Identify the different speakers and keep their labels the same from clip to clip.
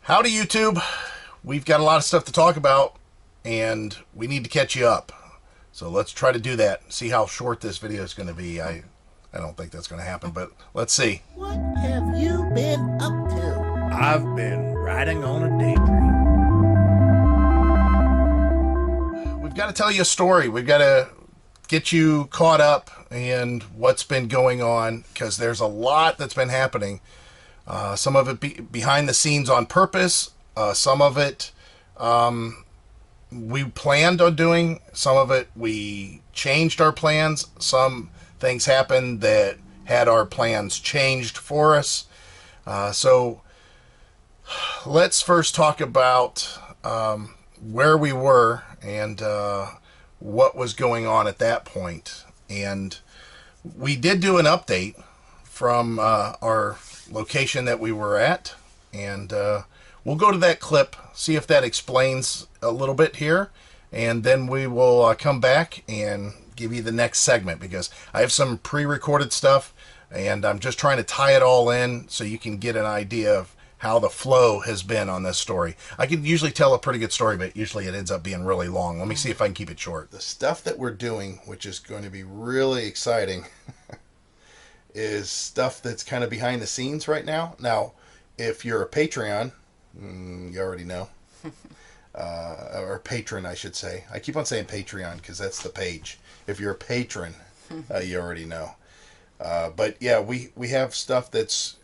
Speaker 1: Howdy, YouTube. We've got a lot of stuff to talk about, and we need to catch you up. So let's try to do that. See how short this video is going to be. I don't think that's going to happen, but let's see.
Speaker 2: What have you been up to?
Speaker 3: I've been riding on a daydream.
Speaker 1: We've got to tell you a story. We've got to get you caught up and what's been going on, because there's a lot that's been happening. Some of it behind the scenes on purpose. Some of it we planned on doing. Some of it we changed our plans. Some things happened that had our plans changed for us. So let's first talk about where we were and what was going on at that point. And we did do an update from our location that we were at, and we'll go to that clip, see if that explains a little bit here, and then we will come back and give you the next segment, because I have some pre-recorded stuff and I'm just trying to tie it all in so you can get an idea of how the flow has been on this story. I can usually tell a pretty good story, but usually it ends up being really long. Let me see if I can keep it short. The stuff that we're doing, which is going to be really exciting, is stuff that's kind of behind the scenes right now. Now, if you're a Patreon, you already know, or patron, I should say. I keep on saying Patreon because that's the page. If you're a patron, you already know. But yeah, we have stuff that's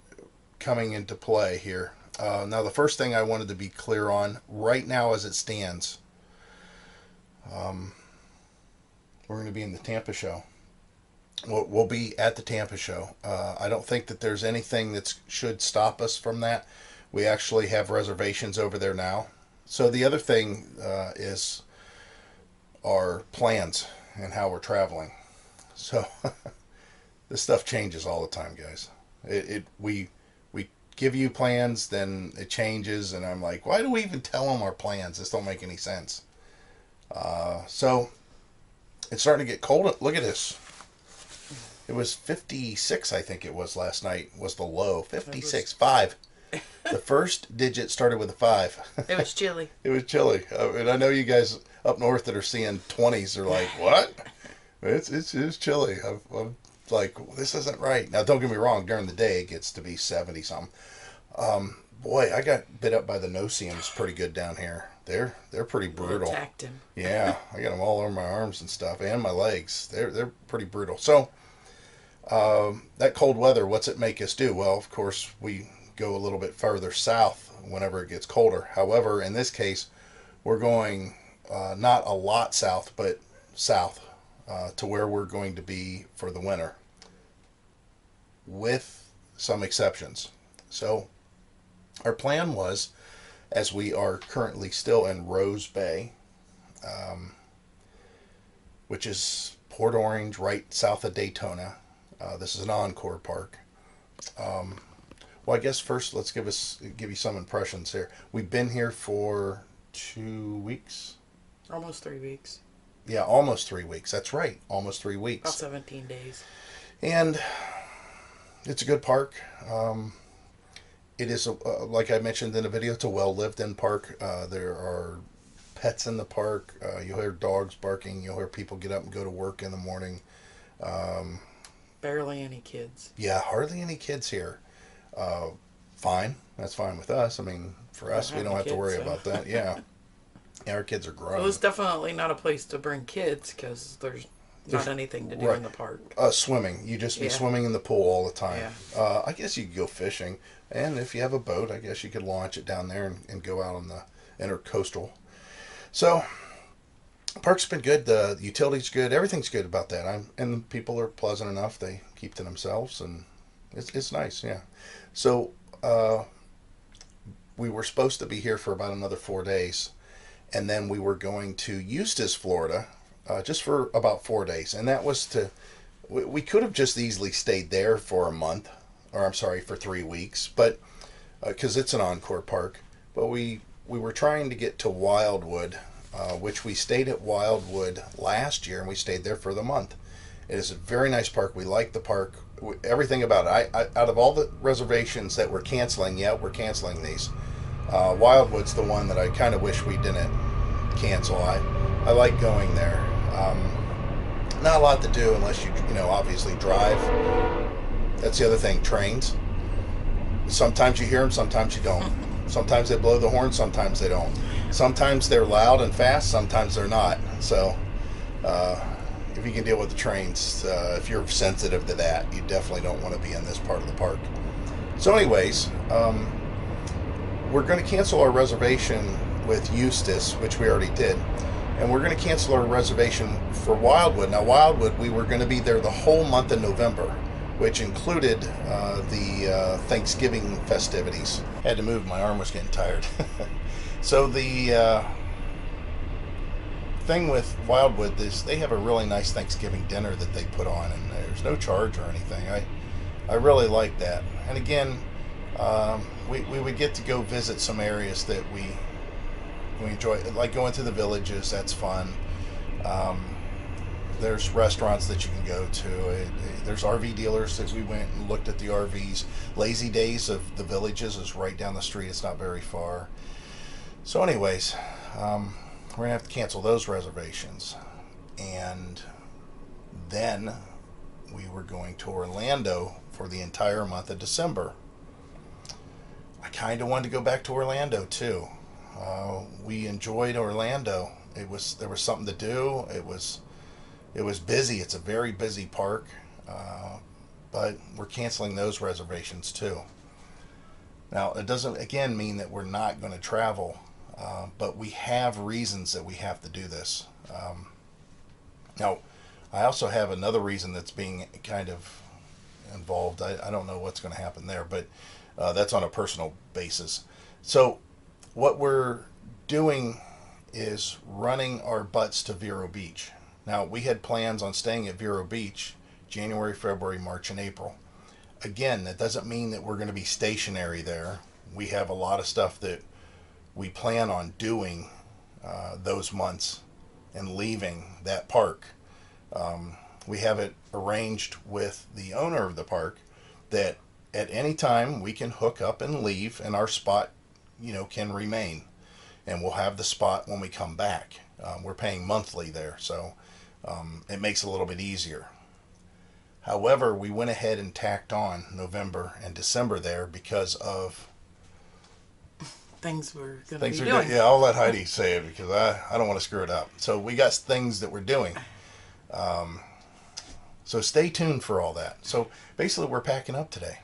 Speaker 1: coming into play here. Now, the first thing I wanted to be clear on right now as it stands, we're going to be in the Tampa show. We'll be at the Tampa show. I don't think that there's anything that should stop us from that. We actually have reservations over there now. So the other thing is our plans and how we're traveling. So this stuff changes all the time, guys. We give you plans, then it changes, and I'm like, why do we even tell them our plans? This don't make any sense. So it's starting to get cold. Look at this. It was 56, I think it was last night, was the low. 56, 5. The first digit started with a 5.
Speaker 4: It was chilly.
Speaker 1: It was chilly. And I know you guys up north that are seeing 20s are like, what? It's chilly. I'm like, this isn't right. Now, don't get me wrong. During the day, it gets to be 70-something. Boy, I got bit up by the no-see-ums pretty good down here. They're pretty brutal.
Speaker 4: Attacked him.
Speaker 1: Yeah, I got them all over my arms and stuff, and my legs. They're pretty brutal. So, that cold weather, what's it make us do? Well, of course, we go a little bit further south whenever it gets colder. However, in this case, we're going not a lot south, but south to where we're going to be for the winter, with some exceptions. So our plan was, as we are currently still in Rose Bay, which is Port Orange, right south of Daytona. This is an Encore park. Well, I guess first let's give you some impressions here. We've been here for 2 weeks.
Speaker 4: Almost 3 weeks.
Speaker 1: Yeah, almost 3 weeks. That's right, almost 3 weeks.
Speaker 4: About 17 days.
Speaker 1: And it's a good park. It is, like I mentioned in the video, it's a well-lived-in park. There are pets in the park. You'll hear dogs barking. You'll hear people get up and go to work in the morning.
Speaker 4: Barely any kids.
Speaker 1: Yeah, hardly any kids here. Fine. That's fine with us. I mean, for us, we don't have to worry about that. Yeah. Yeah, our kids are grown.
Speaker 4: Well, it's definitely not a place to bring kids because there's not anything to do in the park.
Speaker 1: Swimming. You just be swimming in the pool all the time.
Speaker 4: Yeah.
Speaker 1: I guess you could go fishing. And if you have a boat, I guess you could launch it down there and go out on the intercoastal. So, the park's been good. The utility's good. Everything's good about that. And the people are pleasant enough. They keep to themselves, and it's nice, yeah. So, we were supposed to be here for about another 4 days. And then we were going to Eustis, Florida, just for about 4 days. And that was we could have just easily stayed there for a month, or I'm sorry, for 3 weeks, but because it's an Encore park. But we were trying to get to Wildwood, which we stayed at Wildwood last year, and we stayed there for the month. It is a very nice park. We like the park. Everything about it. Out of all the reservations that we're canceling, we're canceling these. Wildwood's the one that I kind of wish we didn't cancel. I like going there. Not a lot to do unless you obviously drive. That's the other thing. Trains. Sometimes you hear them, sometimes you don't. Sometimes they blow the horn, sometimes they don't. Sometimes they're loud and fast, sometimes they're not. So, if you can deal with the trains, if you're sensitive to that, you definitely don't want to be in this part of the park. So anyways, we're going to cancel our reservation with Eustis, which we already did. And we're going to cancel our reservation for Wildwood. Now, Wildwood, we were going to be there the whole month of November, which included the Thanksgiving festivities. Had to move, my arm was getting tired. So the thing with Wildwood is they have a really nice Thanksgiving dinner that they put on, and there's no charge or anything. I really like that. And again, we would get to go visit some areas that we enjoy, like going to the villages. That's fun. There's restaurants that you can go to. There's RV dealers that we went and looked at the RVs. Lazy Days of the Villages is right down the street. It's not very far. So anyways, we're going to have to cancel those reservations. And then we were going to Orlando for the entire month of December. I kind of wanted to go back to Orlando too. We enjoyed Orlando. There was something to do. It was busy. It's a very busy park, but we're canceling those reservations too. Now, it doesn't again mean that we're not going to travel, but we have reasons that we have to do this. Now, I also have another reason that's being kind of involved. I don't know what's going to happen there, but that's on a personal basis. So what we're doing is running our butts to Vero Beach. Now, we had plans on staying at Vero Beach January, February, March, and April. Again, that doesn't mean that we're going to be stationary there. We have a lot of stuff that we plan on doing those months and leaving that park. We have it arranged with the owner of the park that at any time we can hook up and leave, and our spot, can remain. And we'll have the spot when we come back. We're paying monthly there, so it makes it a little bit easier. However, we went ahead and tacked on November and December there because of
Speaker 4: things we're going to be doing.
Speaker 1: Yeah, I'll let Heidi say it because I don't want to screw it up. So we got things that we're doing. So stay tuned for all that. So basically, we're packing up today.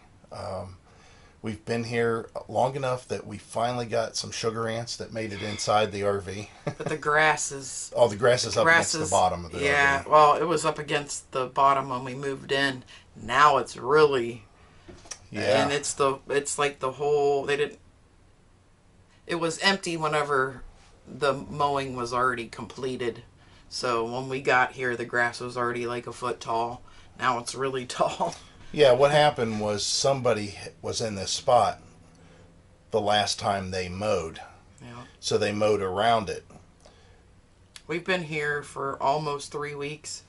Speaker 1: We've been here long enough that we finally got some sugar ants that made it inside the RV.
Speaker 4: But the grass is...
Speaker 1: Oh, the grass is up against the bottom of the RV.
Speaker 4: Yeah, well, it was up against the bottom when we moved in. Now it's really...
Speaker 1: Yeah.
Speaker 4: And it's like the whole... It was empty whenever the mowing was already completed. So when we got here, the grass was already like a foot tall. Now it's really tall.
Speaker 1: Yeah, what happened was somebody was in this spot the last time they mowed.
Speaker 4: Yeah.
Speaker 1: So they mowed around it.
Speaker 4: We've been here for almost 3 weeks,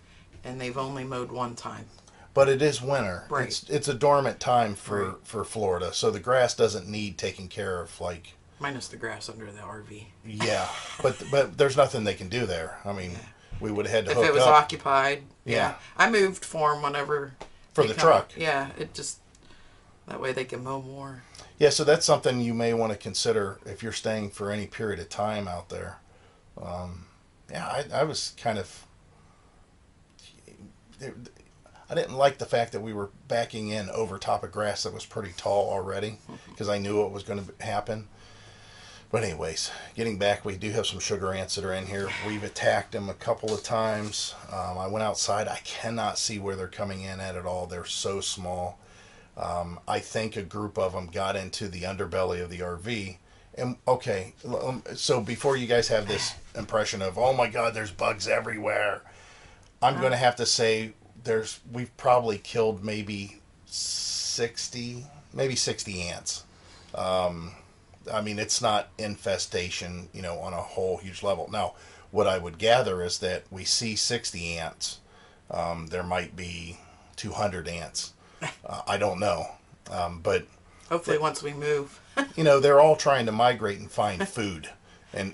Speaker 4: and they've only mowed one time.
Speaker 1: But it is winter.
Speaker 4: Right.
Speaker 1: It's a dormant time for Florida, so the grass doesn't need taking care of like...
Speaker 4: Minus the grass under the RV.
Speaker 1: Yeah, but there's nothing they can do there. I mean, we would have had to hook up.
Speaker 4: If it was occupied.
Speaker 1: Yeah.
Speaker 4: I moved for them whenever...
Speaker 1: For the truck.
Speaker 4: Yeah, it just... That way they can mow more.
Speaker 1: Yeah, so that's something you may want to consider if you're staying for any period of time out there. I was kind of... I didn't like the fact that we were backing in over top of grass that was pretty tall already, because I knew what was going to happen. But anyways, getting back, we do have some sugar ants that are in here. We've attacked them a couple of times. I went outside. I cannot see where they're coming in at all. They're so small. I think a group of them got into the underbelly of the RV. And okay, so before you guys have this impression of, oh my God, there's bugs everywhere, I'm going to have to say we've probably killed maybe 60 ants. I mean, it's not infestation, on a whole huge level. Now, what I would gather is that we see 60 ants. There might be 200 ants. I don't know. But
Speaker 4: Hopefully once we move.
Speaker 1: You know, they're all trying to migrate and find food. And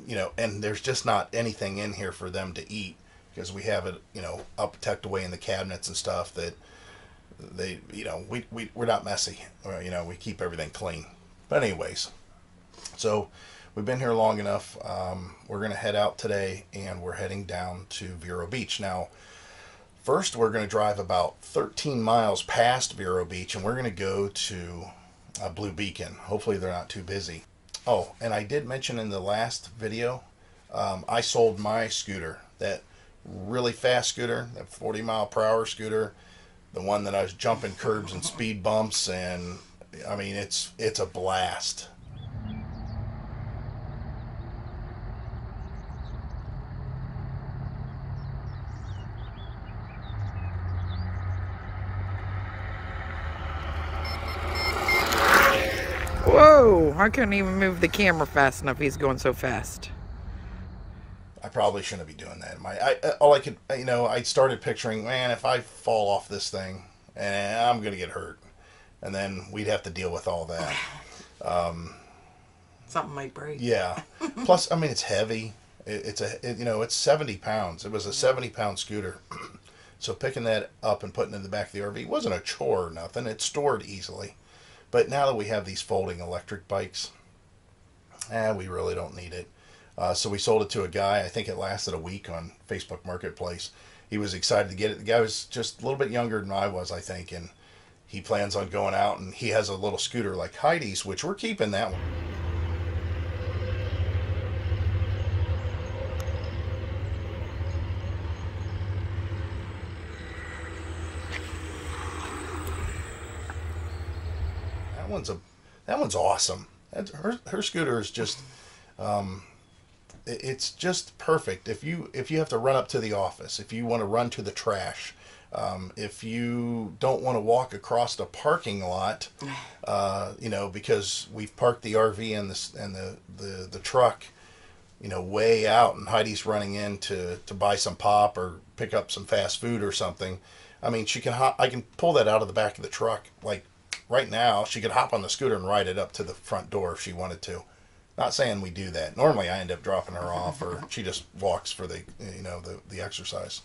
Speaker 1: you know, and there's just not anything in here for them to eat because we have it, you know, up tucked away in the cabinets and stuff that they, you know, we're not messy. You know, we keep everything clean. But anyways, so we've been here long enough. We're going to head out today, and we're heading down to Vero Beach. Now, first we're going to drive about 13 miles past Vero Beach, and we're going to go to Blue Beacon. Hopefully they're not too busy. Oh, and I did mention in the last video, I sold my scooter, that really fast scooter, that 40-mile-per-hour scooter, the one that I was jumping curbs and speed bumps, and I mean, it's a blast.
Speaker 4: Whoa, I couldn't even move the camera fast enough. He's going so fast.
Speaker 1: I probably shouldn't be doing that. All I could, you know, I started picturing, man, if I fall off this thing, I'm going to get hurt. And then we'd have to deal with all that.
Speaker 4: Something might break.
Speaker 1: Yeah. Plus, I mean, it's heavy. You know, it's 70 pounds. It was a 70-pound scooter. So picking that up and putting it in the back of the RV wasn't a chore or nothing. It stored easily. But now that we have these folding electric bikes, we really don't need it. So we sold it to a guy. I think it lasted a week on Facebook Marketplace. He was excited to get it. The guy was just a little bit younger than I was, I think, and he plans on going out, and he has a little scooter like Heidi's, which we're keeping that one. That one's awesome. Her scooter is just, it's just perfect. If you have to run up to the office, if you want to run to the trash, if you don't want to walk across the parking lot, you know, because we've parked the RV and the truck, you know, way out, and Heidi's running in to buy some pop or pick up some fast food or something. I mean, I can pull that out of the back of the truck, like. Right now, she could hop on the scooter and ride it up to the front door if she wanted to. Not saying we do that. Normally, I end up dropping her off, or she just walks for the, you know, the exercise.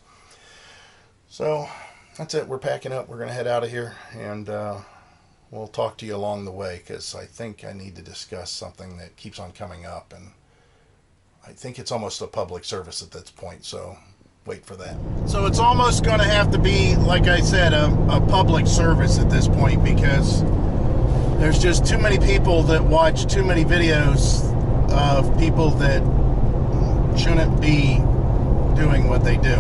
Speaker 1: So that's it. We're packing up. We're going to head out of here, and we'll talk to you along the way, because I think I need to discuss something that keeps on coming up, and I think it's almost a public service at this point. So wait for that. So it's almost going to have to be, like I said, a public service at this point, because there's just too many people that watch too many videos of people that shouldn't be doing what they do.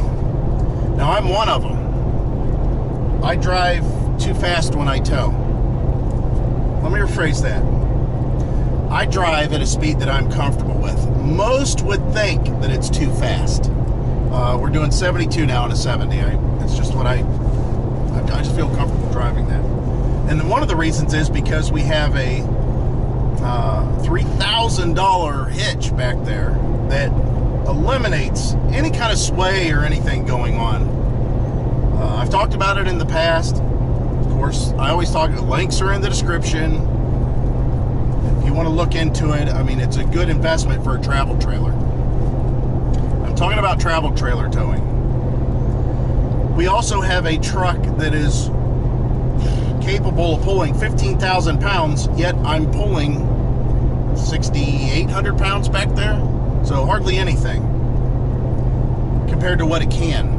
Speaker 1: Now, I'm one of them. I drive too fast when I tow. Let me rephrase that. I drive at a speed that I'm comfortable with. Most would think that it's too fast. We're doing 72 now at a 70. It's just what I just feel comfortable driving that. And then one of the reasons is because we have a $3,000 hitch back there that eliminates any kind of sway or anything going on. I've talked about it in the past. Of course, I always talk, links are in the description. If you want to look into it, I mean, it's a good investment for a travel trailer. I'm talking about travel trailer towing. We also have a truck that is capable of pulling 15,000 pounds, yet I'm pulling 6,800 pounds back there. So hardly anything compared to what it can.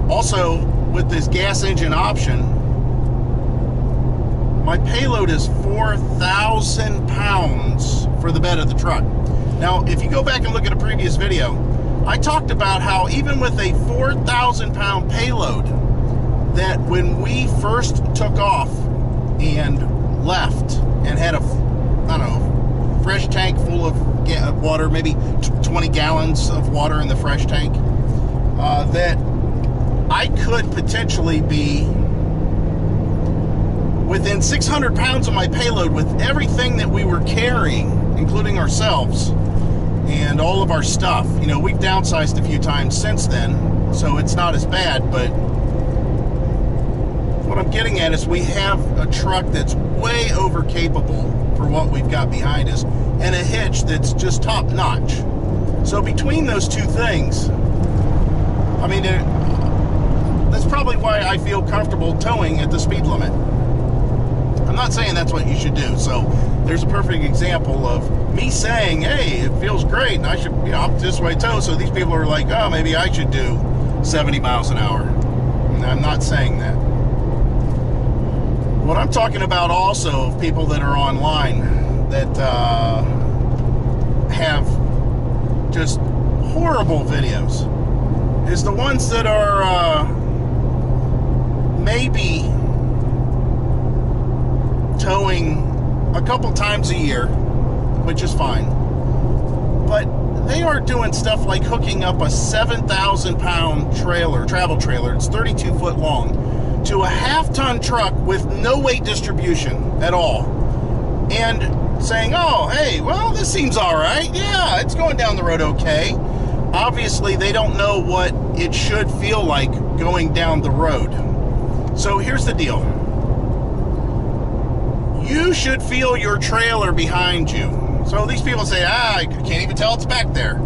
Speaker 1: Also, with this gas engine option, my payload is 4,000 pounds for the bed of the truck. Now, if you go back and look at a previous video, I talked about how even with a 4,000 pound payload, that when we first took off and left and had a, I don't know, fresh tank full of water, maybe 20 gallons of water in the fresh tank, that I could potentially be within 600 pounds of my payload with everything that we were carrying, including ourselves and all of our stuff. You know, we've downsized a few times since then, so it's not as bad, but
Speaker 5: what I'm getting at is we have a truck that's way over capable for what we've got behind us, and a hitch that's just top notch. So between those two things, I mean, that's probably why I feel comfortable towing at the speed limit. I'm not saying that's what you should do. So there's a perfect example of me saying, hey, it feels great, and I should, you know, I'm this way tow. So these people are like, oh, maybe I should do 70 miles an hour. And I'm not saying that. What I'm talking about also of people that are online that have just horrible videos is the ones that are maybe towing a couple times a year, which is fine, but they are doing stuff like hooking up a 7,000 pound trailer, travel trailer, it's 32 foot long, to a half-ton truck with no weight distribution at all, and saying, oh, hey, well, this seems all right. Yeah, it's going down the road okay. Obviously, they don't know what it should feel like going down the road. So here's the deal. You should feel your trailer behind you. So these people say, I can't even tell it's back there.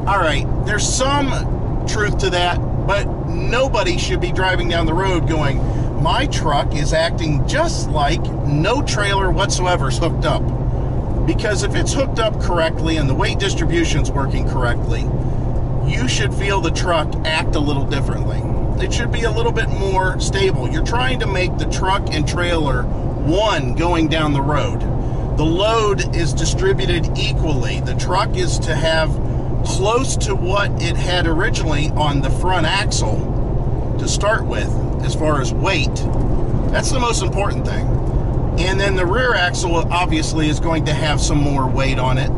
Speaker 5: All right, there's some truth to that, but nobody should be driving down the road going, my truck is acting just like no trailer whatsoever is hooked up. Because if it's hooked up correctly and the weight distribution's working correctly, you should feel the truck act a little differently. It should be a little bit more stable. You're trying to make the truck and trailer one going down the road. The load is distributed equally. The truck is to have close to what it had originally on the front axle to start with as far as weight. That's the most important thing. And then the rear axle obviously is going to have some more weight on it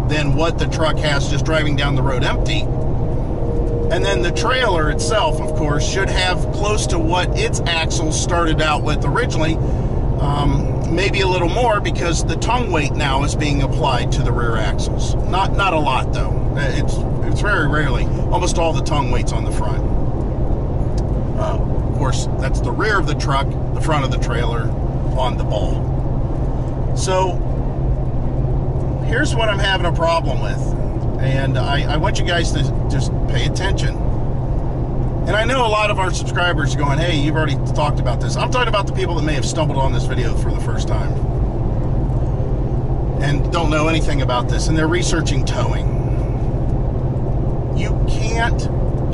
Speaker 5: than what the truck has just driving down the road empty. And then the trailer itself, of course, should have close to what its axle started out with originally. Maybe a little more because the tongue weight now is being applied to the rear axles. Not a lot though. It's very rarely. Almost all the tongue weight's on the front. Of course, that's the rear of the truck, the front of the trailer on the ball. So here's what I'm having a problem with, and I want you guys to just pay attention. And I know a lot of our subscribers are going, hey, you've already talked about this. I'm talking about the people that may have stumbled on this video for the first time and don't know anything about this, and they're researching towing. You can't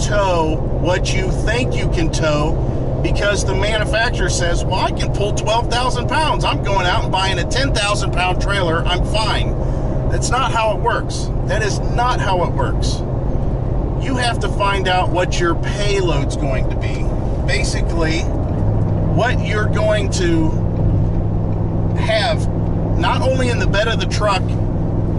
Speaker 5: tow what you think you can tow because the manufacturer says, well, I can pull 12,000 pounds. I'm going out and buying a 10,000 pound trailer. I'm fine. That's not how it works. That is not how it works. You have to find out what your payload's going to be. Basically, what you're going to have, not only in the bed of the truck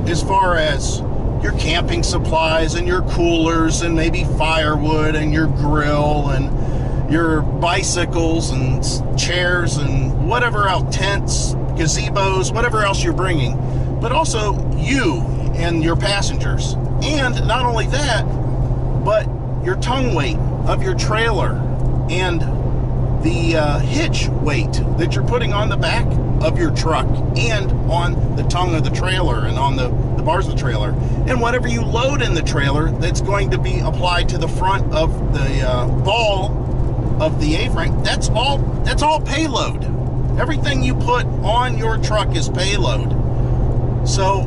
Speaker 5: as far as your camping supplies and your coolers and maybe firewood and your grill and your bicycles and chairs and whatever else, tents, gazebos, whatever else you're bringing, but also you and your passengers. And not only that, but your tongue weight of your trailer and the hitch weight that you're putting on the back of your truck and on the tongue of the trailer and on the bars of the trailer, and whatever you load in the trailer that's going to be applied to the front of the ball of the A-frame. That's all payload. Everything you put on your truck is payload. So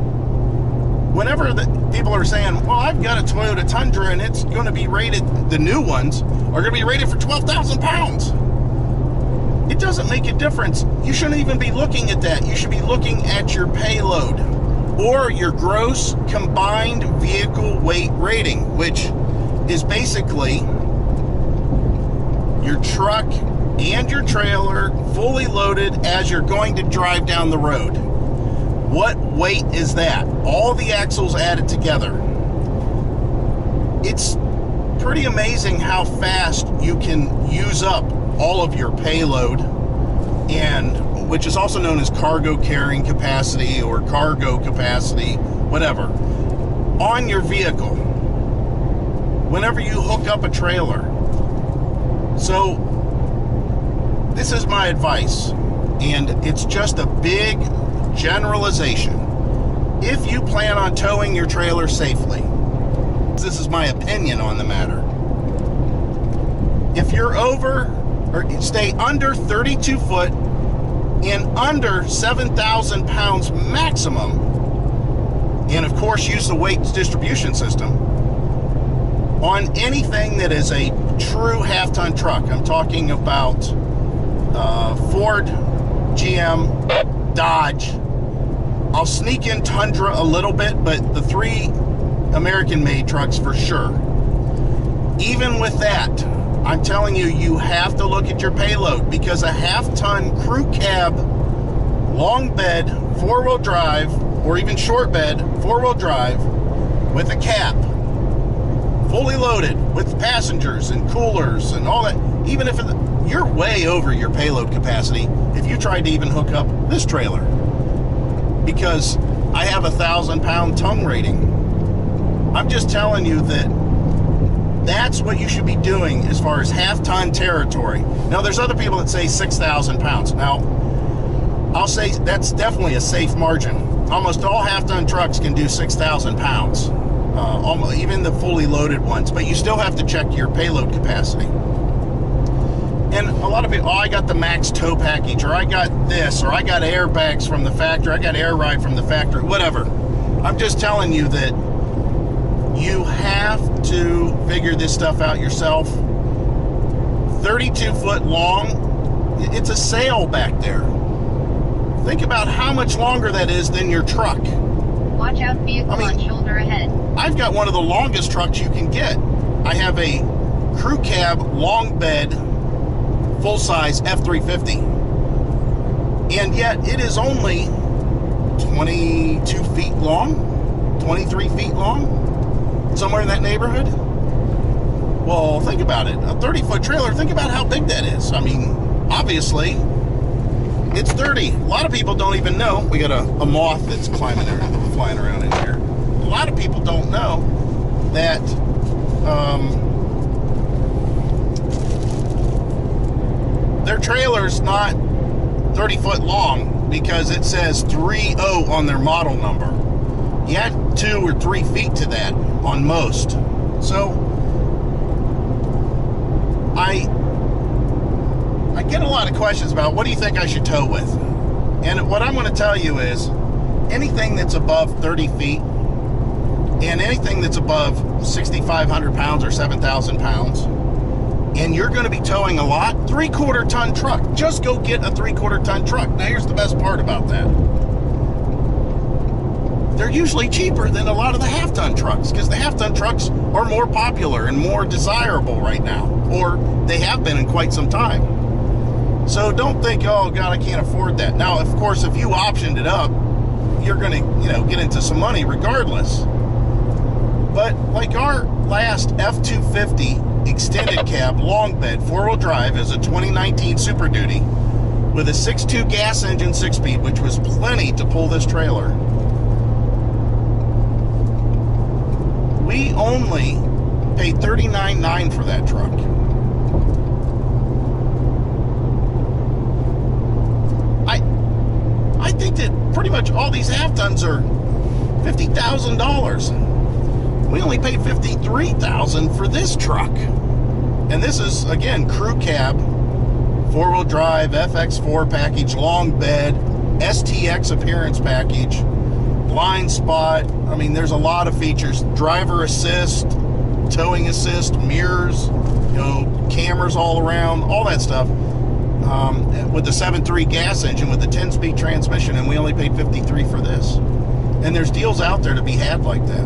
Speaker 5: whenever the people are saying, well, I've got a Toyota Tundra and it's going to be rated, the new ones are going to be rated for 12,000 pounds. It doesn't make a difference. You shouldn't even be looking at that. You should be looking at your payload or your gross combined vehicle weight rating, which is basically your truck and your trailer fully loaded as you're going to drive down the road. What weight is that? All the axles added together. It's pretty amazing how fast you can use up all of your payload, and which is also known as cargo carrying capacity or cargo capacity, whatever, on your vehicle whenever you hook up a trailer. So this is my advice, and it's just a big generalization. If you plan on towing your trailer safely, this is my opinion on the matter. If you're over, or stay under 32 foot and under 7,000 pounds maximum, and of course use the weight distribution system, on anything that is a true half-ton truck, I'm talking about Ford, GM, Dodge, I'll sneak in Tundra a little bit, but the 3 American-made trucks for sure. Even with that, I'm telling you, you have to look at your payload, because a half-ton crew cab, long bed, 4-wheel drive, or even short bed, 4-wheel drive, with a cap, fully loaded, with passengers and coolers and all that, even if you're way over your payload capacity if you tried to even hook up this trailer, because I have 1,000-pound tongue rating. I'm just telling you that that's what you should be doing as far as half-ton territory. Now, there's other people that say 6,000 pounds. Now, I'll say that's definitely a safe margin. Almost all half-ton trucks can do 6,000 pounds, even the fully loaded ones, but you still have to check your payload capacity. And a lot of people, oh, I got the max tow package, or I got this, or I got airbags from the factory, I got air ride from the factory, whatever. I'm just telling you that you have to figure this stuff out yourself. 32 foot long, it's a sail back there. Think about how much longer that is than your truck.
Speaker 6: Watch out, vehicle on shoulder ahead. I've
Speaker 5: got one of the longest trucks you can get. I have a crew cab, long bed, full-size F350. And yet it is only 22 feet long, 23 feet long, somewhere in that neighborhood. Well, think about it. A 30-foot trailer, think about how big that is. I mean, obviously, it's 30. A lot of people don't even know. We got a moth that's flying around in here. A lot of people don't know that their trailer's not 30 foot long because it says 30 on their model number. You add 2 or 3 feet to that on most. So I get a lot of questions about what do you think I should tow with? And what I'm going to tell you is anything that's above 30 feet and anything that's above 6,500 pounds or 7,000 pounds, and you're going to be towing a lot, 3/4 ton truck. Just go get a 3/4 ton truck. Now, here's the best part about that. They're usually cheaper than a lot of the half-ton trucks because the half-ton trucks are more popular and more desirable right now, or they have been in quite some time. So don't think, oh, God, I can't afford that. Now, of course, if you optioned it up, you're going to, get into some money regardless. But like our last F250 extended cab long bed 4-wheel drive is a 2019 Super Duty with a 6.2 gas engine 6-speed, which was plenty to pull this trailer. We only paid $39,900 for that truck. I think that pretty much all these half-tons are $50,000. We only paid $53,000 for this truck. And this is, again, crew cab, 4-wheel drive, FX4 package, long bed, STX appearance package, blind spot. I mean, there's a lot of features. Driver assist, towing assist, mirrors, cameras all around, all that stuff. With the 7.3 gas engine with the 10-speed transmission, and we only paid $53,000 for this. And there's deals out there to be had like that.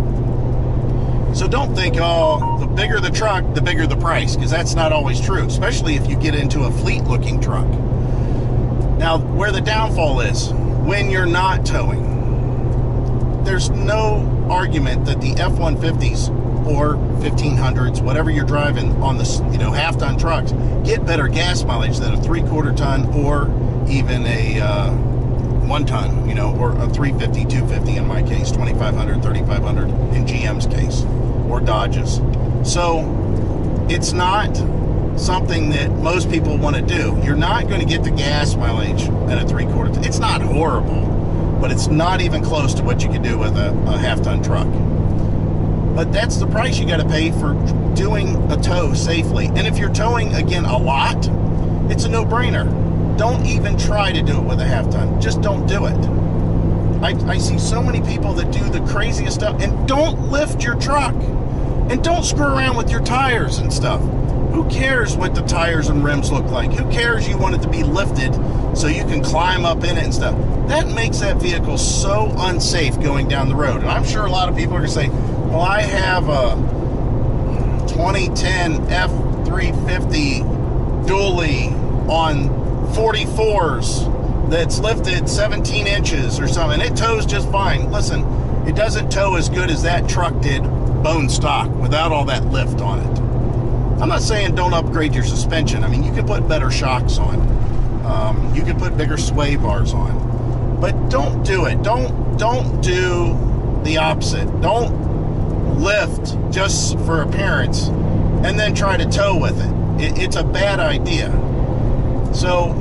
Speaker 5: So don't think, oh, the bigger the truck, the bigger the price, because that's not always true, especially if you get into a fleet-looking truck. Now, where the downfall is, when you're not towing, there's no argument that the F-150s or 1500s, whatever you're driving on the half-ton trucks, get better gas mileage than a 3/4 ton or even a 1 ton, or a 350, 250 in my case, 2500, 3500 in GM's case, or Dodge's. So it's not something that most people want to do. You're not going to get the gas mileage in a 3/4. It's not horrible, but it's not even close to what you can do with a half-ton truck. But that's the price you got to pay for doing a tow safely. And if you're towing, again, a lot, it's a no-brainer. Don't even try to do it with a half-ton. Just don't do it. I see so many people that do the craziest stuff. And don't lift your truck. And don't screw around with your tires and stuff. Who cares what the tires and rims look like? Who cares you want it to be lifted so you can climb up in it and stuff? That makes that vehicle so unsafe going down the road. And I'm sure a lot of people are going to say, well, I have a 2010 F350 dually on 44s that's lifted 17 inches or something. It tows just fine. Listen, it doesn't tow as good as that truck did bone stock without all that lift on it. I'm not saying don't upgrade your suspension. I mean, you can put better shocks on. You can put bigger sway bars on. But don't do it. Don't do the opposite. Don't lift just for appearance and then try to tow with it. It's a bad idea. So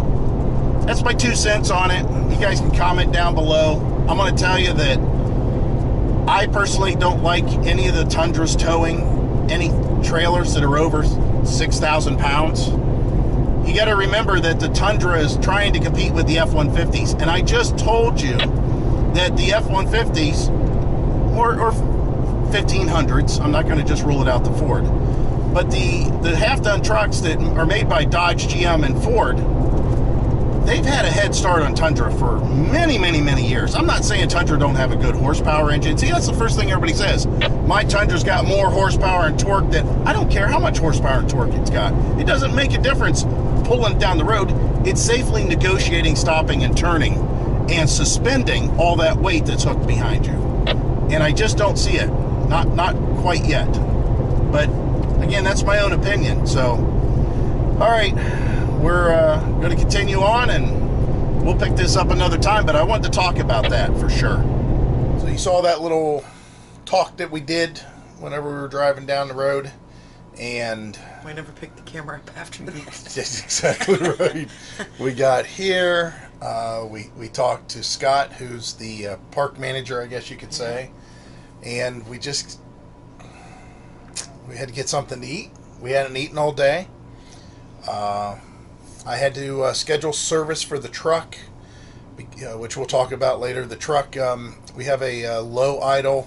Speaker 5: that's my 2 cents on it. You guys can comment down below. I'm going to tell you that I personally don't like any of the Tundras towing any trailers that are over 6,000 pounds. You got to remember that the Tundra is trying to compete with the F-150s. And I just told you that the F-150s or 1500s, I'm not going to just rule it out to Ford, but the half-ton trucks that are made by Dodge, GM, and Ford, they've had a head start on Tundra for many, many, many years. I'm not saying Tundra don't have a good horsepower engine. See, that's the first thing everybody says. My Tundra's got more horsepower and torque than... I don't care how much horsepower and torque it's got. It doesn't make a difference pulling it down the road. It's safely negotiating, stopping, and turning, and suspending all that weight that's hooked behind you. And I just don't see it. Not quite yet. But, again, that's my own opinion. So, all right. We're going to continue on, and we'll pick this up another time, but I wanted to talk about that for sure.
Speaker 1: So you saw that little talk that we did whenever we were driving down the road, and...
Speaker 4: We never picked the camera up after that.
Speaker 1: That's exactly right. We got here, we talked to Scott, who's the park manager, I guess you could say, and we had to get something to eat. We hadn't eaten all day. I had to schedule service for the truck, which we'll talk about later. The truck, we have a low idle,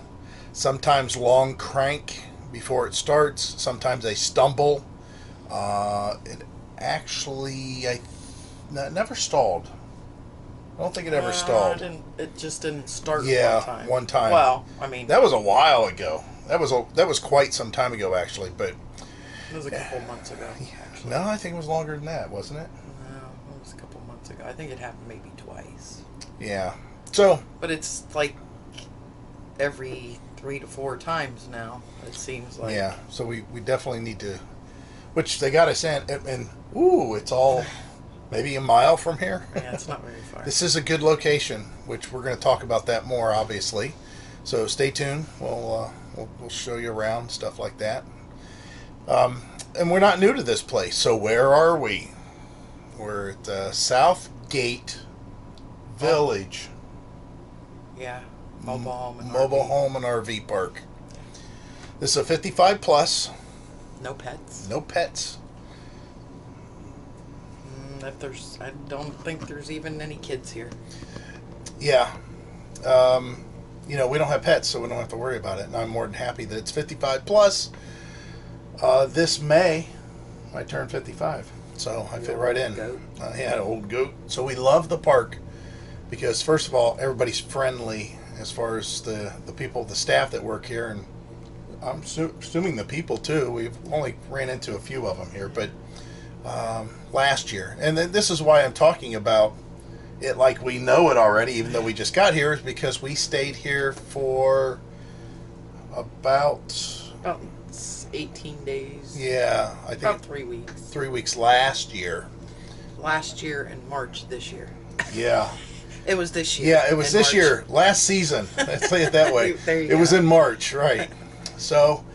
Speaker 1: sometimes long crank before it starts, sometimes a stumble. It actually, never stalled. I don't think it ever stalled.
Speaker 4: It just didn't start
Speaker 1: one time.
Speaker 4: Well, I mean...
Speaker 1: That was a while ago. That was quite some time ago, actually, but...
Speaker 4: It was a couple months ago.
Speaker 1: No, I think it was longer than that, wasn't it?
Speaker 4: No, it was a couple months ago. I think it happened maybe twice.
Speaker 1: Yeah. So...
Speaker 4: But it's like every 3 to 4 times now, it seems like.
Speaker 1: Yeah, so we definitely need to... Which they got us in, and ooh, it's all maybe a mile from here.
Speaker 4: Yeah, it's not very far.
Speaker 1: This is a good location, which we're going to talk about that more, obviously. So stay tuned. We'll show you around, stuff like that. And we're not new to this place, so where are we? We're at South Gate Village.
Speaker 4: Yeah, mobile home and
Speaker 1: RV park. This is a 55 plus.
Speaker 4: No pets.
Speaker 1: No pets.
Speaker 4: I don't think there's even any kids here.
Speaker 1: Yeah. We don't have pets, so we don't have to worry about it. And I'm more than happy that it's 55 plus. This May, I turn 55, so I fit right in. Yeah, an old goat. So we love the park because, first of all, everybody's friendly as far as the people, the staff that work here, and I'm assuming the people too. We've only ran into a few of them here, but last year, and this is why I'm talking about it like we know it already, even though we just got here, is because we stayed here for about
Speaker 4: 18 days.
Speaker 1: Yeah, I think
Speaker 4: about 3 weeks.
Speaker 1: 3 weeks last year.
Speaker 4: Last year and March this year.
Speaker 1: Yeah.
Speaker 4: It was this year.
Speaker 1: Yeah, it was this year. Last season. Let's say it that way. It was in March, right. So,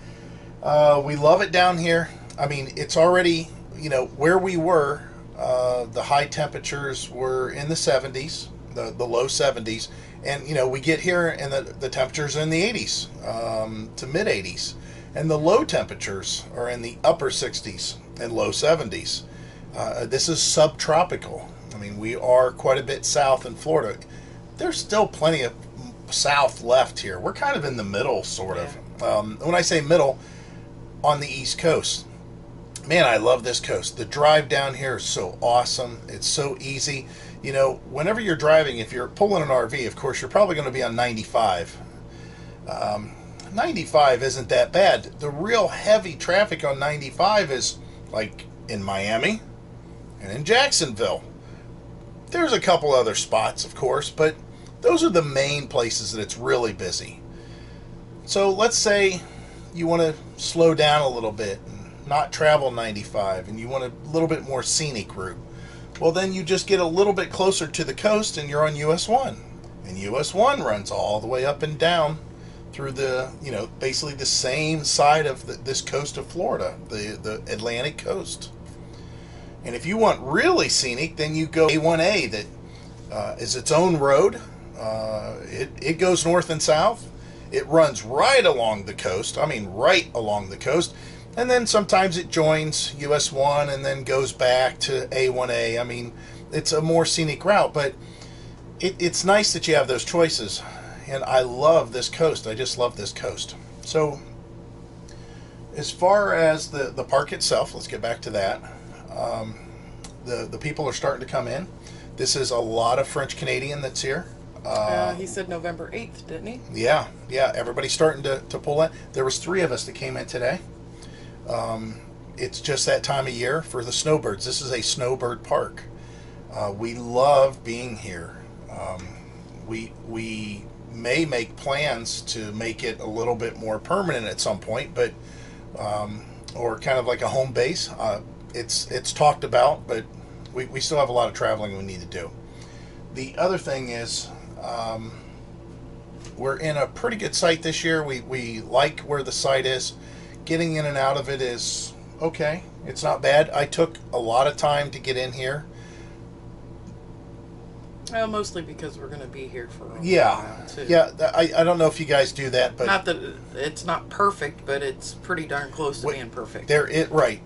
Speaker 1: we love it down here. I mean, it's already, where we were, the high temperatures were in the 70s, the low 70s. And, we get here and the temperatures are in the 80s to mid 80s. And the low temperatures are in the upper 60s and low 70s. This is subtropical. I mean, we are quite a bit south in Florida. There's still plenty of south left here. We're kind of in the middle, sort of. When I say middle, on the East Coast. Man, I love this coast. The drive down here is so awesome. It's so easy. Whenever you're driving, if you're pulling an RV, of course, you're probably going to be on 95. 95 isn't that bad. The real heavy traffic on 95 is like in Miami and in Jacksonville. There's a couple other spots, of course, but those are the main places that it's really busy. So let's say you want to slow down a little bit and not travel 95 and you want a little bit more scenic route. Well, then you just get a little bit closer to the coast and you're on US 1. And US 1 runs all the way up and down through the, basically the same side of this coast of Florida, the Atlantic coast. And if you want really scenic, then you go A1A, that is its own road. It goes north and south. It runs right along the coast. I mean, right along the coast. And then sometimes it joins US 1 and then goes back to A1A. I mean, it's a more scenic route, but it's nice that you have those choices. And I love this coast. I just love this coast. So, as far as the park itself, let's get back to that. The people are starting to come in. This is a lot of French Canadian that's here.
Speaker 4: He said November 8th, didn't he?
Speaker 1: Yeah. Everybody's starting to pull in. There was 3 of us that came in today. It's just that time of year for the snowbirds. This is a snowbird park. We love being here. We may make plans to make it a little bit more permanent at some point, but or kind of like a home base. It's talked about, but we still have a lot of traveling we need to do. The other thing is, we're in a pretty good site this year. We like where the site is. Getting in and out of it is okay. It's not bad. I took a lot of time to get in here.
Speaker 4: Well, mostly because we're going to be here for a while, too.
Speaker 1: Yeah. I don't know if you guys do that, but
Speaker 4: not that it's not perfect, but it's pretty darn close to being perfect.
Speaker 1: Right.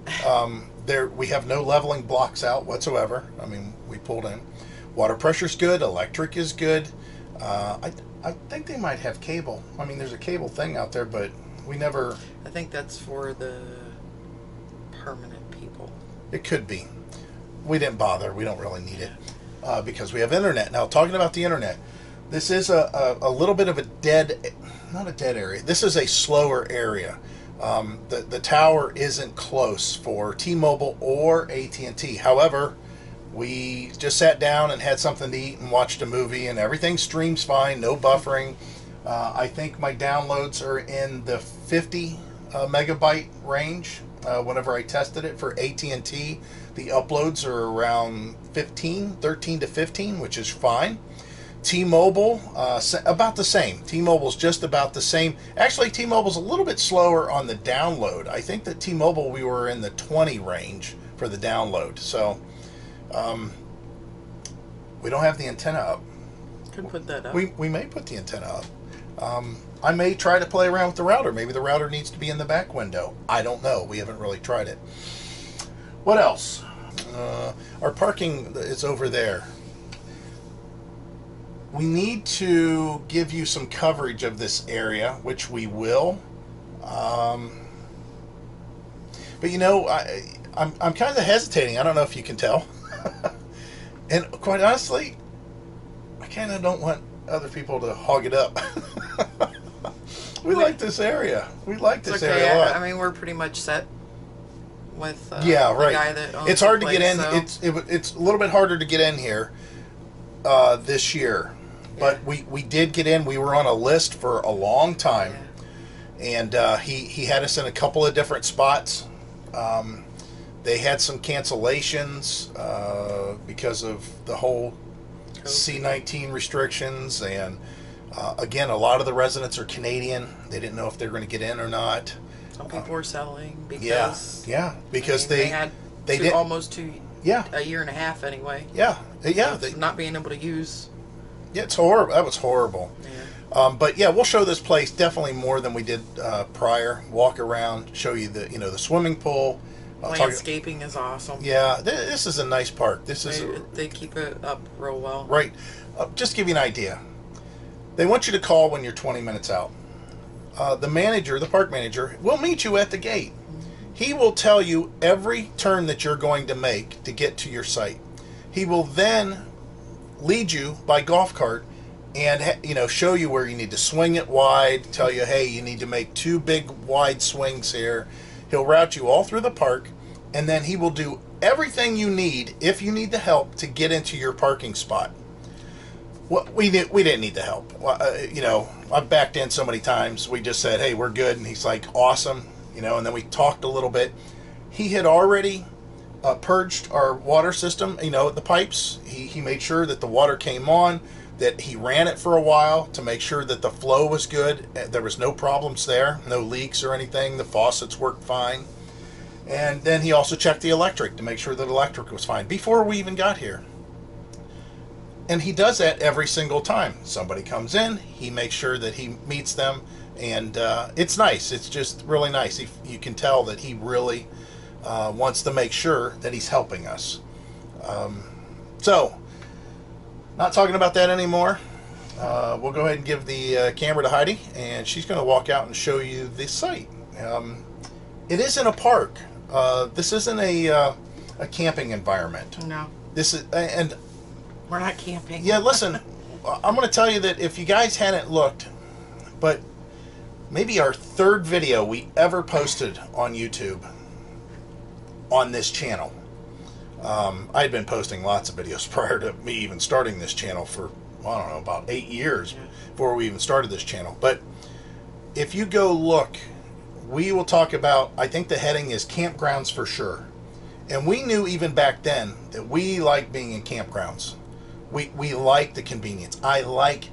Speaker 1: We have no leveling blocks out whatsoever. I mean, we pulled in. Water pressure's good. Electric is good. I think they might have cable. I mean, there's a cable thing out there, but we never...
Speaker 4: I think that's for the permanent people.
Speaker 1: It could be. We didn't bother. We don't really need it because we have internet. Now, talking about the internet, this is a little bit of not a dead area. This is a slower area. The tower isn't close for T-Mobile or AT&T. However, we just sat down and had something to eat and watched a movie, and everything streams fine, no buffering. I think my downloads are in the 50 megabyte range. Whenever I tested it for AT&T, the uploads are around 13 to 15, which is fine. T-Mobile, about the same. T-Mobile's just about the same. Actually, T-Mobile's a little bit slower on the download. I think that T-Mobile, we were in the 20 range for the download. So, we don't have the antenna up.
Speaker 4: Could put that up.
Speaker 1: We may put the antenna up. I may try to play around with the router. Maybe the router needs to be in the back window. I don't know. We haven't really tried it. What else? Our parking is over there. We need to give you some coverage of this area, which we will. But I'm kind of hesitating. I don't know if you can tell. And quite honestly, I kind of don't want other people to hog it up. We like this area. We like this area a lot.
Speaker 4: I mean, we're pretty much set with the
Speaker 1: right.
Speaker 4: guy that owns
Speaker 1: it's hard
Speaker 4: the
Speaker 1: to get in.
Speaker 4: So.
Speaker 1: It's a little bit harder to get in here this year. But we did get in. We were on a list for a long time. Yeah. And he had us in a couple of different spots. They had some cancellations because of the whole C-19 restrictions, and again, a lot of the residents are Canadian. They didn't know if they were going to get in or not.
Speaker 4: Some people were selling because
Speaker 1: because they
Speaker 4: had
Speaker 1: they did
Speaker 4: almost 2
Speaker 1: yeah
Speaker 4: a year and a half anyway.
Speaker 1: yeah
Speaker 4: Not being able to use.
Speaker 1: Yeah, it's horrible. That was horrible.
Speaker 4: Yeah.
Speaker 1: But yeah, we'll show this place definitely more than we did prior. Walk around, show you the swimming pool.
Speaker 4: Landscaping is awesome.
Speaker 1: Yeah, this is a nice park.
Speaker 4: They keep it up real well.
Speaker 1: Right. Just to give you an idea, they want you to call when you're 20 minutes out. The park manager, will meet you at the gate. He will tell you every turn that you're going to make to get to your site. He will then lead you by golf cart and show you where you need to swing it wide, tell you, hey, you need to make 2 big wide swings here. He'll route you all through the park, and then he will do everything you need, if you need the help, to get into your parking spot. Well, we didn't need the help. I've backed in so many times. We just said, hey, we're good, and he's like, awesome. And then we talked a little bit. He had already purged our water system, the pipes. He made sure that the water came on, that he ran it for a while to make sure that the flow was good. There was no problems there, no leaks or anything. The faucets worked fine. And then he also checked the electric to make sure that electric was fine before we even got here. And he does that every single time. Somebody comes in, he makes sure that he meets them. And it's nice. It's just really nice. You can tell that he really wants to make sure that he's helping us. So, not talking about that anymore. We'll go ahead and give the camera to Heidi, and she's going to walk out and show you the site. It is in a park. This isn't a camping environment.
Speaker 4: No.
Speaker 1: This is, and
Speaker 4: we're not camping.
Speaker 1: Yeah, listen, I'm going to tell you that if you guys hadn't looked, but maybe our 3rd video we ever posted on YouTube on this channel. I'd been posting lots of videos prior to me even starting this channel for, I don't know, about 8 years before we even started this channel. But if you go look, we will talk about, I think the heading is campgrounds for sure. And we knew even back then that we like being in campgrounds. We like the convenience. I like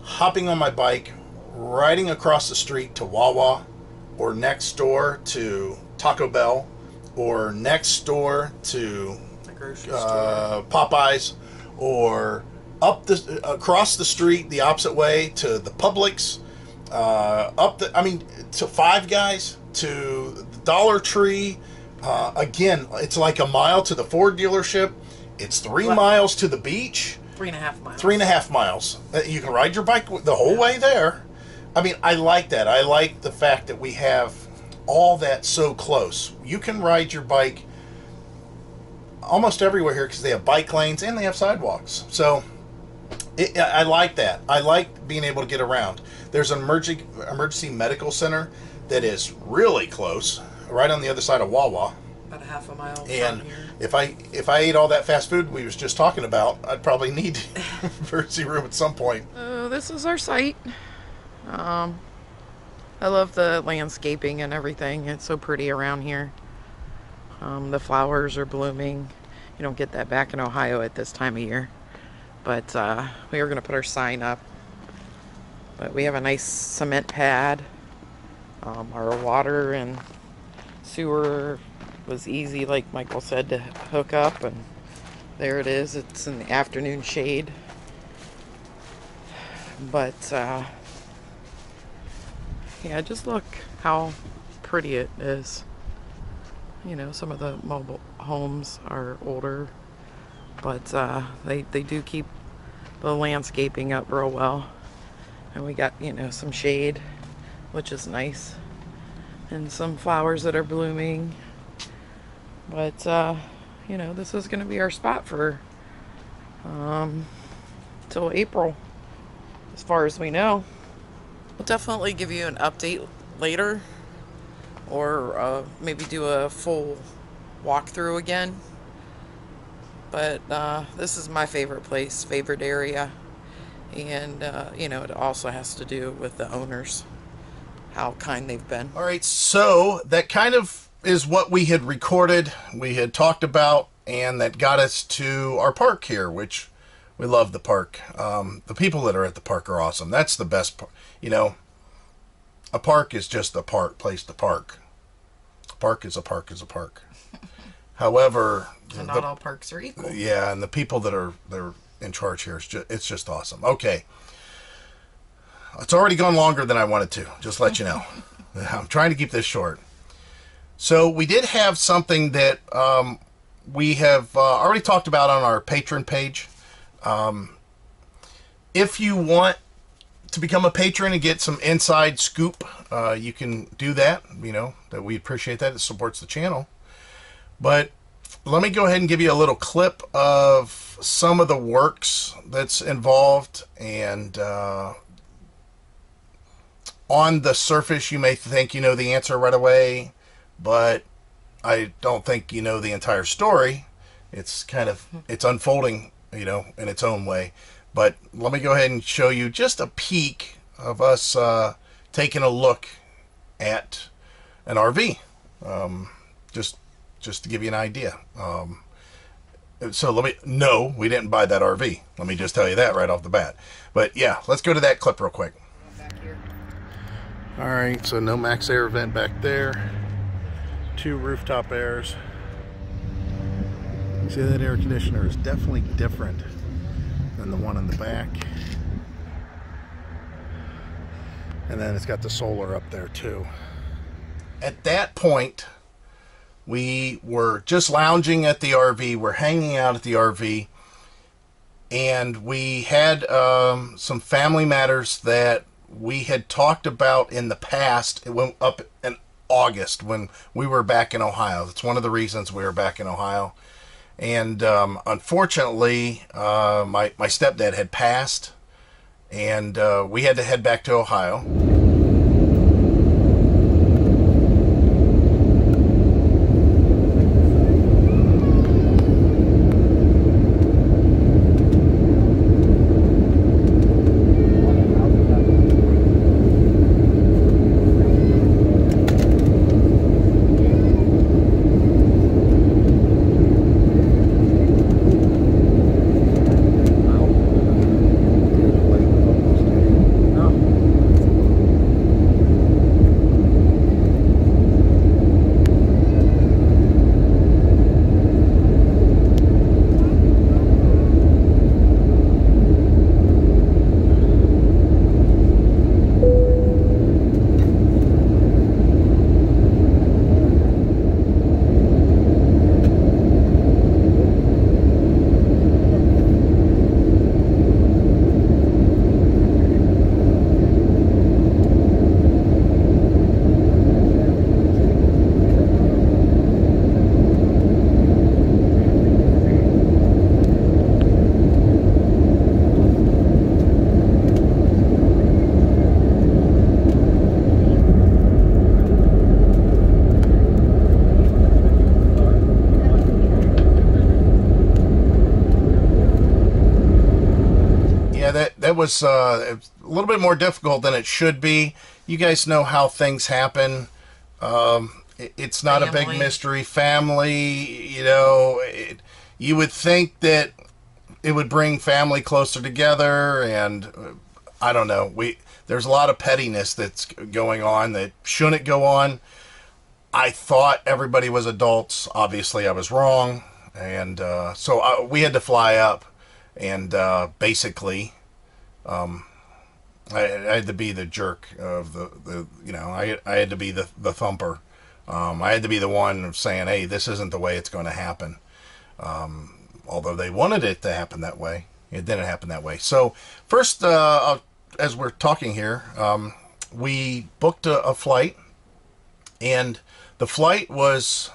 Speaker 1: hopping on my bike, riding across the street to Wawa, or next door to Taco Bell, or next door to Popeyes, or across the street the opposite way to the Publix, to Five Guys, to the Dollar Tree. Again, it's like a mile to the Ford dealership. It's 3 miles to the beach.
Speaker 4: 3.5 miles.
Speaker 1: 3.5 miles. You can ride your bike the whole way there. I like that. I like the fact that we have all that so close. You can ride your bike almost everywhere here because they have bike lanes and they have sidewalks. So I like that. I like being able to get around. There's an emergency medical center that is really close, right on the other side of Wawa.
Speaker 4: About a half a mile
Speaker 1: and
Speaker 4: from here.
Speaker 1: If I ate all that fast food we was just talking about, I'd probably need emergency room at some point.
Speaker 4: This is our site. I love the landscaping and everything. It's so pretty around here. The flowers are blooming. You don't get that back in Ohio at this time of year. But we are going to put our sign up. But we have a nice cement pad. Our water and sewer was easy, like Michael said, to hook up. And there it is. It's in the afternoon shade. But yeah, just look how pretty it is. Some of the mobile homes are older, but they do keep the landscaping up real well. And we got, some shade, which is nice, and some flowers that are blooming. But, this is going to be our spot for till April, as far as we know. We'll definitely give you an update later, or maybe do a full walkthrough again. But this is my favorite place, favorite area. And, it also has to do with the owners, how kind they've been.
Speaker 1: All right, so that kind of is what we had recorded, we had talked about, and that got us to our park here, which we love the park. The people that are at the park are awesome. That's the best part. A park is just a place to park. A park is a park is a park. However,
Speaker 4: And not all parks are equal.
Speaker 1: yeah, and the people that are in charge here, it's just awesome. Okay. It's already gone longer than I wanted to, just let you know. I'm trying to keep this short. So we did have something that we have already talked about on our patron page. If you want to become a patron and get some inside scoop, you can do that. You know, that we appreciate that. It supports the channel. But let me go ahead and give you a little clip of some of the works that's involved. And on the surface, you may think you know the answer right away, but I don't think you know the entire story. It's kind of, it's unfolding, you know, in its own way. But let me go ahead and show you just a peek of us taking a look at an RV. Just to give you an idea. So no, we didn't buy that RV. Let me just tell you that right off the bat. But yeah, let's go to that clip real quick. All right, so no max air vent back there. 2 rooftop airs. You see that air conditioner is definitely different than the one in the back. And then it's got the solar up there too. At that point, we were just lounging at the RV. We're hanging out at the RV. And we had some family matters that we had talked about in the past. It went up in August when we were back in Ohio. That's one of the reasons we were back in Ohio. And unfortunately, my stepdad had passed, and we had to head back to Ohio. That was a little bit more difficult than it should be. You guys know how things happen. It's not a big mystery. Family, you know, you would think that it would bring family closer together, and I don't know. There's a lot of pettiness that's going on that shouldn't go on. I thought everybody was adults. Obviously, I was wrong, and so we had to fly up, and basically, I had to be the jerk of the you know, I had to be the thumper. I had to be the one saying, hey, this isn't the way it's going to happen. Although they wanted it to happen that way, it didn't happen that way. So first, as we're talking here, we booked a flight, and the flight was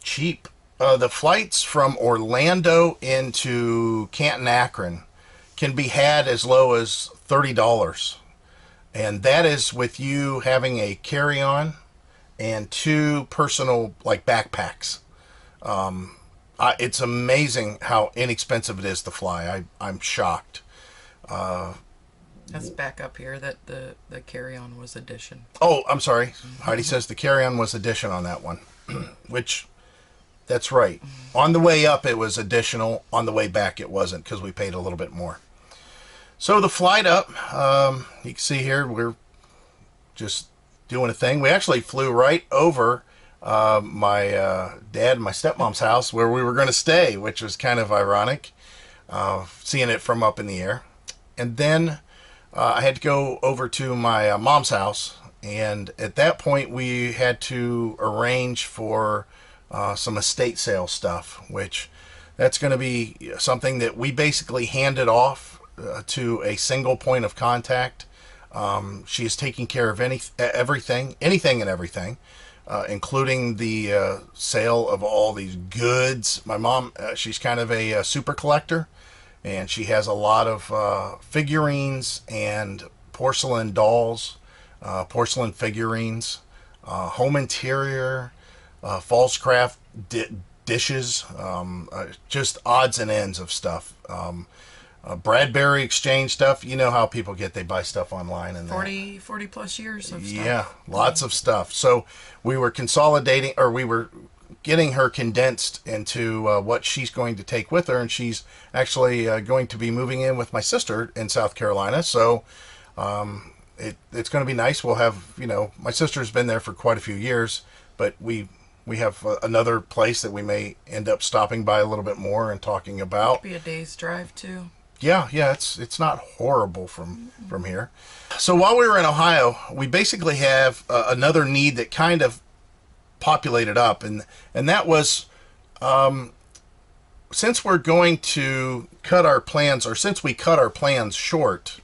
Speaker 1: cheap. The flights from Orlando into Canton, Akron can be had as low as $30. And that is with you having a carry-on and 2 personal like backpacks. It's amazing how inexpensive it is to fly. I'm shocked.
Speaker 4: Let's back up here that the carry-on was addition.
Speaker 1: Oh, I'm sorry. Heidi says the carry-on was addition on that one, which that's right. On the way up, it was additional. On the way back, it wasn't, because we paid a little bit more. So the flight up, you can see here, we're just doing a thing. We actually flew right over my dad and my stepmom's house where we were going to stay, which was kind of ironic, seeing it from up in the air. And then I had to go over to my mom's house, and at that point we had to arrange for some estate sale stuff, which that's going to be something that we basically handed off to a single point of contact. She is taking care of anything and everything, including the sale of all these goods. My mom, she's kind of a super collector, and she has a lot of figurines and porcelain dolls, porcelain figurines, home interior, false craft dishes, just odds and ends of stuff. Bradbury exchange stuff. You know how people get, they buy stuff online and
Speaker 4: 40 plus years of stuff.
Speaker 1: Yeah, lots of stuff. So we were consolidating, or we were getting her condensed into what she's going to take with her, and she's actually going to be moving in with my sister in South Carolina. So it's going to be nice. We'll have, my sister's been there for quite a few years, but we have another place that we may end up stopping by a little bit more and talking about.
Speaker 4: Could be a day's drive too.
Speaker 1: Yeah, it's not horrible from here. So while we were in Ohio, we basically have another need that kind of populated up, and that was since we're going to cut our plans, or since we cut our plans short,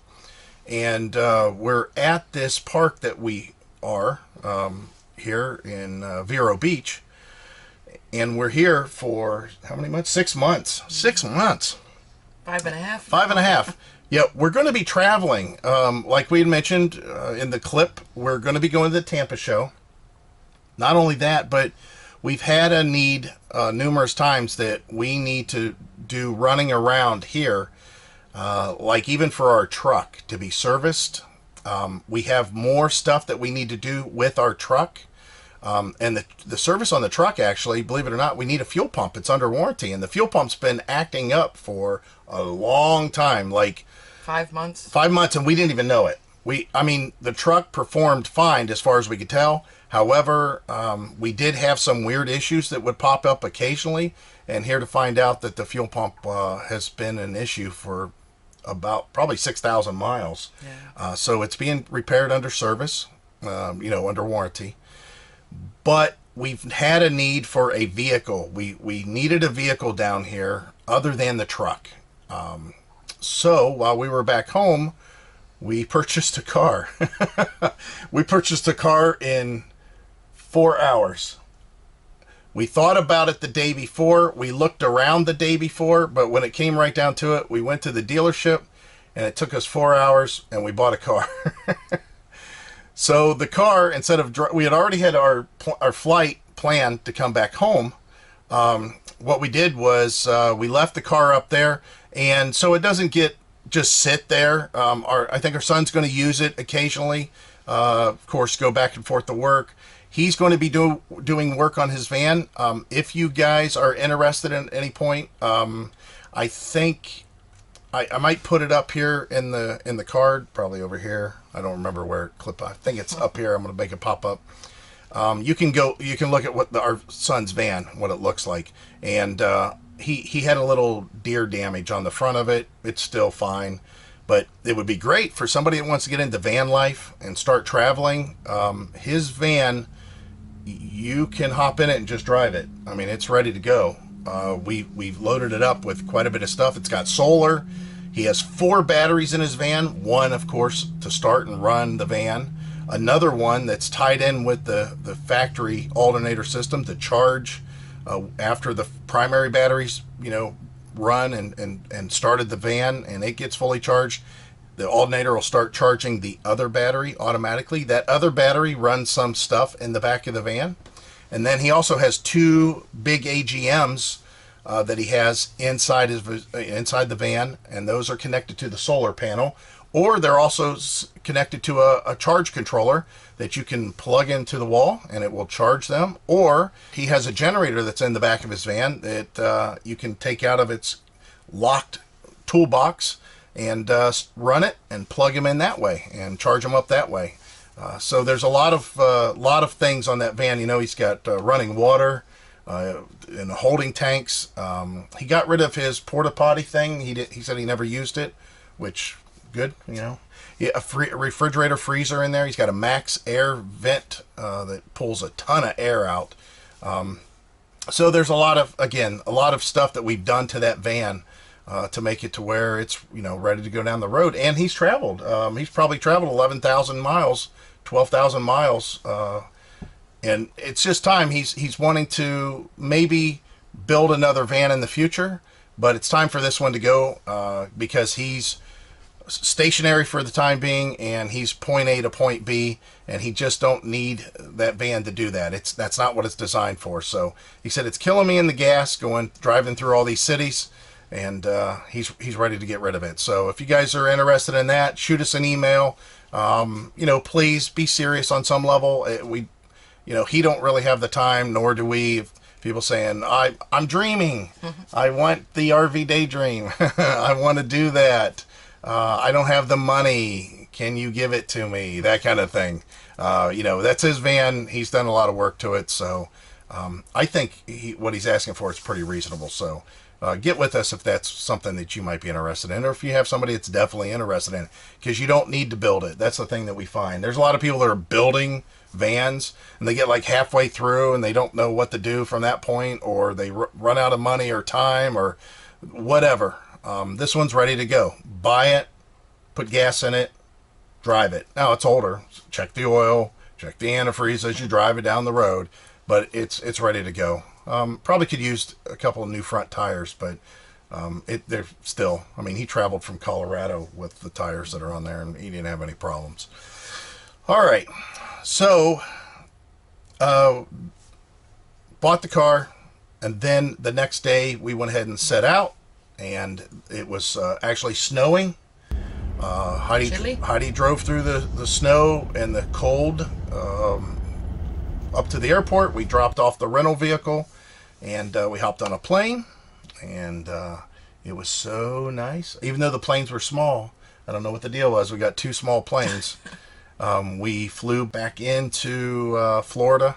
Speaker 1: and we're at this park that we are here in Vero Beach, and we're here for how many months? 6 months. 6 months.
Speaker 4: 5.5.
Speaker 1: 5.5. Yeah, we're going to be traveling. Like we had mentioned in the clip, we're going to be going to the Tampa show. Not only that, but we've had a need numerous times that we need to do running around here, like even for our truck to be serviced. We have more stuff that we need to do with our truck. And the service on the truck, actually, believe it or not, we need a fuel pump. It's under warranty, and the fuel pump's been acting up for a long time, like
Speaker 4: 5 months.
Speaker 1: 5 months, and we didn't even know it. The truck performed fine as far as we could tell. However, we did have some weird issues that would pop up occasionally, and here to find out that the fuel pump has been an issue for about probably 6,000 miles.
Speaker 4: Yeah.
Speaker 1: So it's being repaired under service, under warranty. But we've had a need for a vehicle. We needed a vehicle down here other than the truck. So while we were back home, we purchased a car. We purchased a car in 4 hours. We thought about it the day before. We looked around the day before, but when it came right down to it, we went to the dealership, and it took us 4 hours, and we bought a car. So the car, instead of we had already had our flight planned to come back home. What we did was we left the car up there, and so it doesn't just sit there. I think our son's going to use it occasionally. Of course, go back and forth to work. He's going to be doing work on his van. If you guys are interested at any point, I think I might put it up here in the card, probably over here. I don't remember where I think it's up here. I'm going to make it pop up. You can look at what our son's van, what it looks like, and he had a little deer damage on the front of it. It's still fine, but it would be great for somebody that wants to get into van life and start traveling. His van, you can hop in it and just drive it. I mean, it's ready to go. We've loaded it up with quite a bit of stuff. It's got solar. He has 4 batteries in his van. One, of course, to start and run the van. Another one that's tied in with the factory alternator system to charge after the primary batteries, run and started the van, and it gets fully charged. The alternator will start charging the other battery automatically. That other battery runs some stuff in the back of the van. And then he also has 2 big AGMs that he has inside the van, and those are connected to the solar panel, or they're also connected to a charge controller that you can plug into the wall and it will charge them. Or he has a generator that's in the back of his van that you can take out of its locked toolbox and run it and plug them in that way and charge them up that way. So there's a lot of things on that van. You know, he's got running water and holding tanks. He got rid of his porta potty thing. He said he never used it, which good. You know, a refrigerator freezer in there. He's got a max air vent that pulls a ton of air out. So there's a lot of stuff that we've done to that van to make it to where it's, you know, ready to go down the road. And he's traveled. He's probably traveled 11,000 miles, 12,000 miles, and it's just time. He's wanting to maybe build another van in the future, but it's time for this one to go because he's stationary for the time being, and he's point A to point B, and he just don't need that van to do that. That's not what it's designed for. So he said it's killing me in the gas driving through all these cities, and he's ready to get rid of it. So if you guys are interested in that, shoot us an email. You know, please be serious on some level. He don't really have the time, nor do we. People saying, I'm dreaming. I want the RV Daydream. I want to do that. I don't have the money. Can you give it to me? That kind of thing. You know, that's his van. He's done a lot of work to it. So I think what he's asking for is pretty reasonable. So get with us if that's something that you might be interested in, or if you have somebody that's definitely interested in it, because you don't need to build it. That's the thing that we find. There's a lot of people that are building vans, and they get like halfway through and they don't know what to do from that point, or they run out of money or time or whatever. This one's ready to go. Buy it, put gas in it, drive it. Now it's older. Check the oil, check the antifreeze as you drive it down the road, but it's ready to go. Probably could use a couple of new front tires, but they're still, I mean, he traveled from Colorado with the tires that are on there, and he didn't have any problems. All right, so bought the car, and then the next day we went ahead and set out, and it was actually snowing. Heidi drove through the snow and the cold up to the airport. We dropped off the rental vehicle, and we hopped on a plane, and it was so nice. Even though the planes were small, I don't know what the deal was. We got two small planes. We flew back into Florida.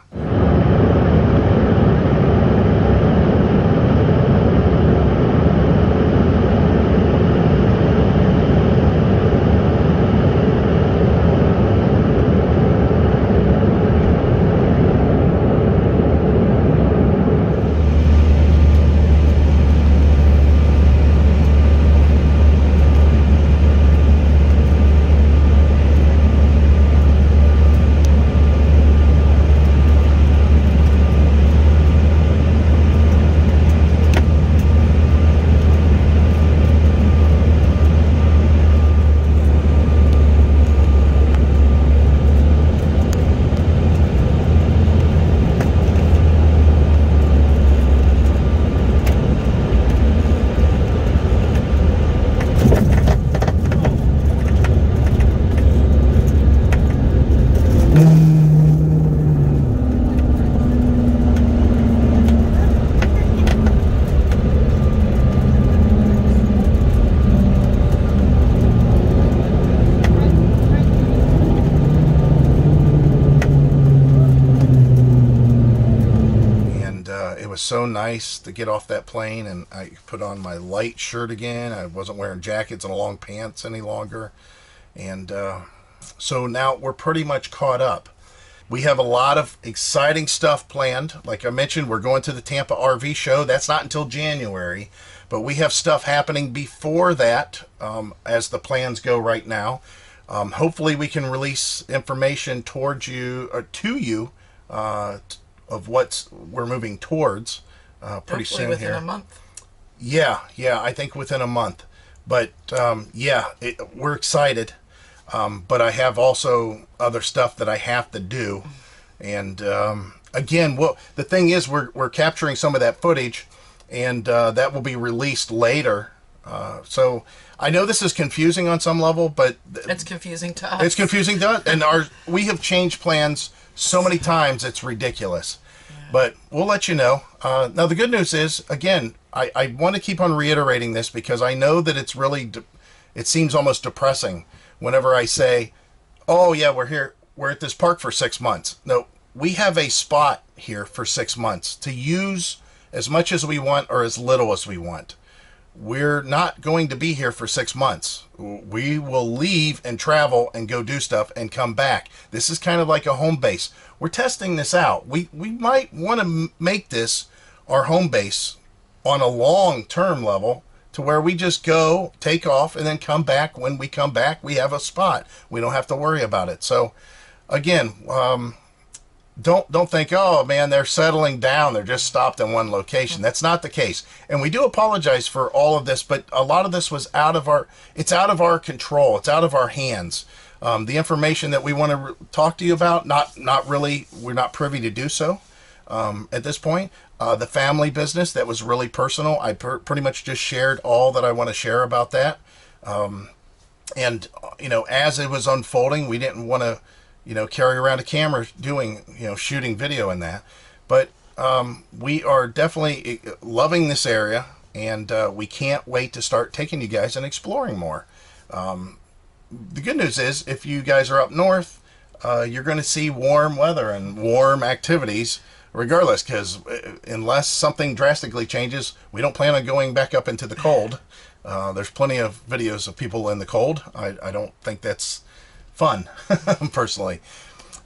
Speaker 1: So nice to get off that plane, and I put on my light shirt again. I wasn't wearing jackets and long pants any longer, and so now we're pretty much caught up. We have a lot of exciting stuff planned. Like I mentioned, we're going to the Tampa RV show. That's not until January, but we have stuff happening before that as the plans go right now. Hopefully we can release information towards you or to you of what we're moving towards pretty soon
Speaker 4: within
Speaker 1: here.
Speaker 4: a month.
Speaker 1: Yeah, I think within a month. But we're excited. But I have also other stuff that I have to do. And again, the thing is, we're capturing some of that footage, and that will be released later. So I know this is confusing on some level, but
Speaker 4: it's confusing to us.
Speaker 1: It's confusing to us, and we have changed plans so many times it's ridiculous. Yeah. But we'll let you know. Now the good news is, again, I want to keep on reiterating this because I know that it's really it seems almost depressing whenever I say, oh yeah, we're here. we're at this park for 6 months. No, we have a spot here for 6 months to use as much as we want or as little as we want. We're not going to be here for 6 months. We will leave and travel and go do stuff and come back. This is kind of like a home base. We're testing this out. We might want to make this our home base on a long-term level, to where we just go, take off, and then come back. When we come back, we have a spot. We don't have to worry about it. So, again, don't think, oh man, they're settling down, they're just stopped in one location. That's not the case. And we do apologize for all of this, but a lot of this was out of our control. It's out of our hands. The information that we want to talk to you about, not really, we're not privy to do so at this point. The family business, that was really personal. I pretty much just shared all that I want to share about that. And, as it was unfolding, we didn't want to, carry around a camera doing, shooting video in that. But we are definitely loving this area, and we can't wait to start taking you guys and exploring more. The good news is, if you guys are up north, you're going to see warm weather and warm activities regardless, because unless something drastically changes, we don't plan on going back up into the cold. There's plenty of videos of people in the cold. I don't think that's fun, personally.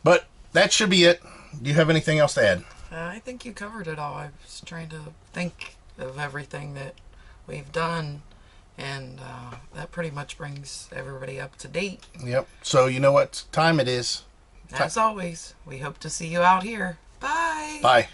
Speaker 1: But that should be it. Do you have anything else to add?
Speaker 4: I think you covered it all. I was trying to think of everything that we've done, and that pretty much brings everybody up to date.
Speaker 1: Yep. So you know what time it is.
Speaker 4: As always, we hope to see you out here. Bye.
Speaker 1: Bye.